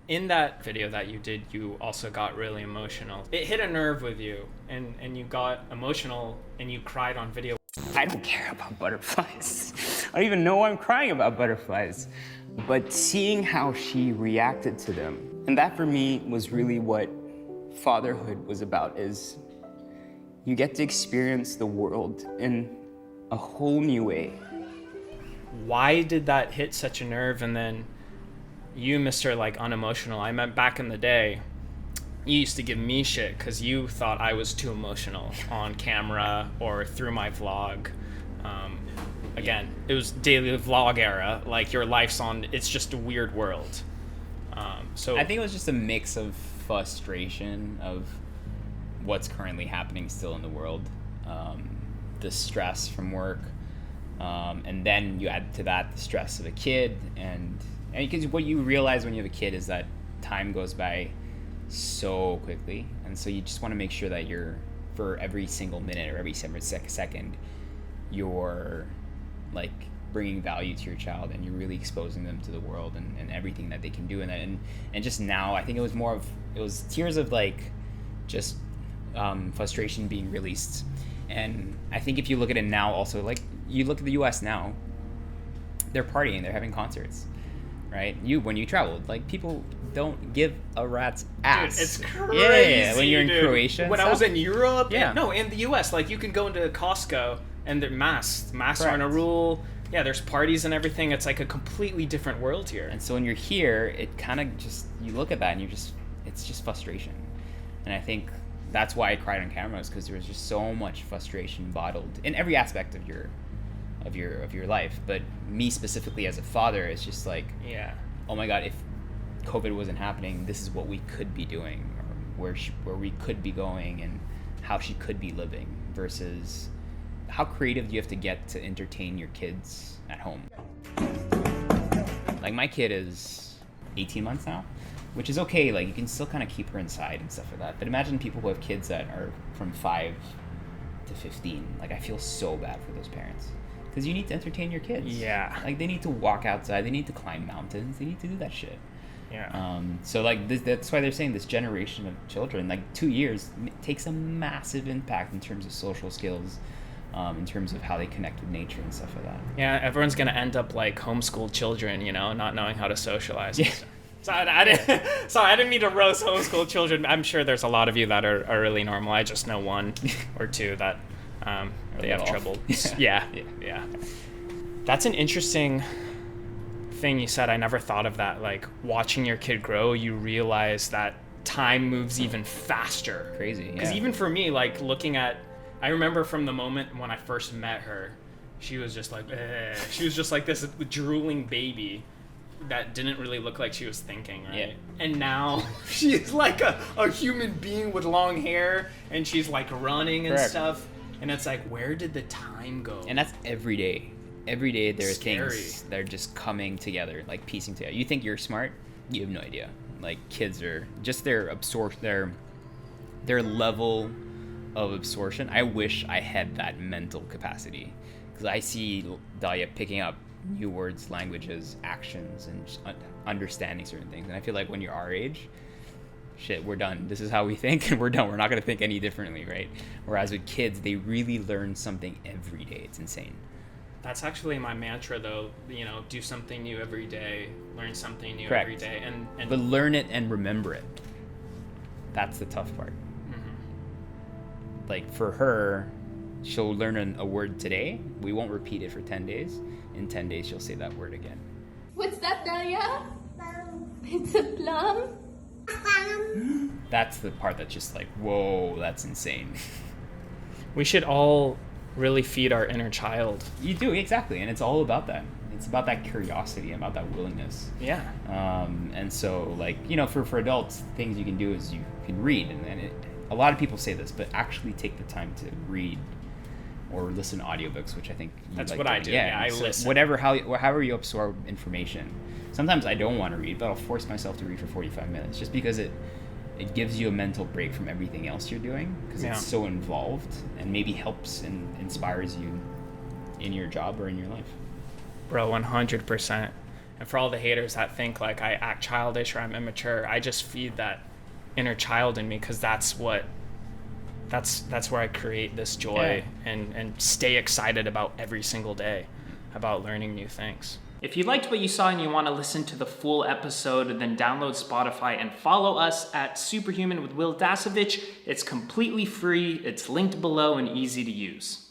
in that video that you did, you also got really emotional. It hit a nerve with you, and you got emotional, and you cried on video. I don't care about butterflies. I don't even know why I'm crying about butterflies. But seeing how she reacted to them, and that for me was really what fatherhood was about, is you get to experience the world in a whole new way. Why did that hit such a nerve? And then you, Mr. like unemotional, I meant back in the day, you used to give me shit because you thought I was too emotional on camera or through my vlog. Again, it was daily vlog era. Like, your life's on, it's just a weird world. So I think it was just a mix of frustration of what's currently happening still in the world, the stress from work, and then you add to that the stress of a kid, and because what you realize when you have a kid is that time goes by so quickly, and so you just want to make sure that you're, for every single minute or every second, you're like bringing value to your child, and you're really exposing them to the world and everything that they can do in that. And just now, I think it was tears of like just frustration being released. And I think if you look at it now, also, like, you look at the US now, they're partying, they're having concerts, right? When you traveled, like, people don't give a rat's ass. Dude, it's crazy. Yeah, when you're in Croatia. When I was in Europe, yeah. No, in the US, like, you can go into Costco and they're masked. Masks aren't a rule. Yeah, there's parties and everything. It's like a completely different world here. And so when you're here, it kind of just, you look at that and it's just frustration. And I think that's why I cried on camera, is because there was just so much frustration bottled in every aspect of your life. But me specifically as a father, it's just like, yeah, oh my God, if COVID wasn't happening, this is what we could be doing, or where we could be going, and how she could be living, versus how creative do you have to get to entertain your kids at home. Like, my kid is 18 months now, which is okay. Like, you can still kind of keep her inside and stuff like that. But imagine people who have kids that are from 5 to 15. Like, I feel so bad for those parents, because you need to entertain your kids. Yeah. Like, they need to walk outside. They need to climb mountains. They need to do that shit. Yeah. So, like, that's why they're saying this generation of children, like, 2 years takes a massive impact in terms of social skills, in terms of how they connect with nature and stuff like that. Yeah, everyone's going to end up like homeschooled children, you know, not knowing how to socialize. Yeah. So I didn't mean to roast homeschool children. I'm sure there's a lot of you that are really normal. I just know one or two that they have trouble. Yeah. That's an interesting thing you said. I never thought of that. Like, watching your kid grow, you realize that time moves even faster. Crazy. Because even for me, like, looking at, I remember from the moment when I first met her, she was just like, she was just like this drooling baby that didn't really look like she was thinking, right? Yeah. And now she's like a human being with long hair, and she's like running and stuff. And it's like, where did the time go? And that's every day. Every day there are Scary. things that are just coming together, like piecing together. You think you're smart? You have no idea. Like, kids are just their level of absorption. I wish I had that mental capacity, because I see Dahlia picking up new words, languages, actions, and just understanding certain things. And I feel like when you're our age, shit, we're done. This is how we think, and we're done. We're not going to think any differently, right? Whereas with kids, they really learn something every day. It's insane. That's actually my mantra, though. You know, do something new every day, learn something new Correct. every day, and But learn it and remember it. That's the tough part. Like, for her, she'll learn a word today. We won't repeat it for 10 days. In 10 days, she'll say that word again. What's that, Dahlia? It's a plum. That's the part that's just like, whoa, that's insane. we should all really feed our inner child. You do, exactly. And it's all about that. It's about that curiosity, about that willingness. Yeah. And so, like, you know, for adults, things you can do is you can read. And then a lot of people say this, but actually take the time to read or listen to audiobooks, which I think that's like what I do. Yeah, I listen. However you absorb information. Sometimes I don't want to read, but I'll force myself to read for 45 minutes, just because it gives you a mental break from everything else you're doing, because it's so involved, and maybe helps and inspires you in your job or in your life. Bro, 100%. And for all the haters that think like I act childish or I'm immature, I just feed that inner child in me, because that's where I create this joy and stay excited about every single day about learning new things. If you liked what you saw and you want to listen to the full episode, then download Spotify and follow us at SuperHuman with Will Dasovich. It's completely free, it's linked below and easy to use.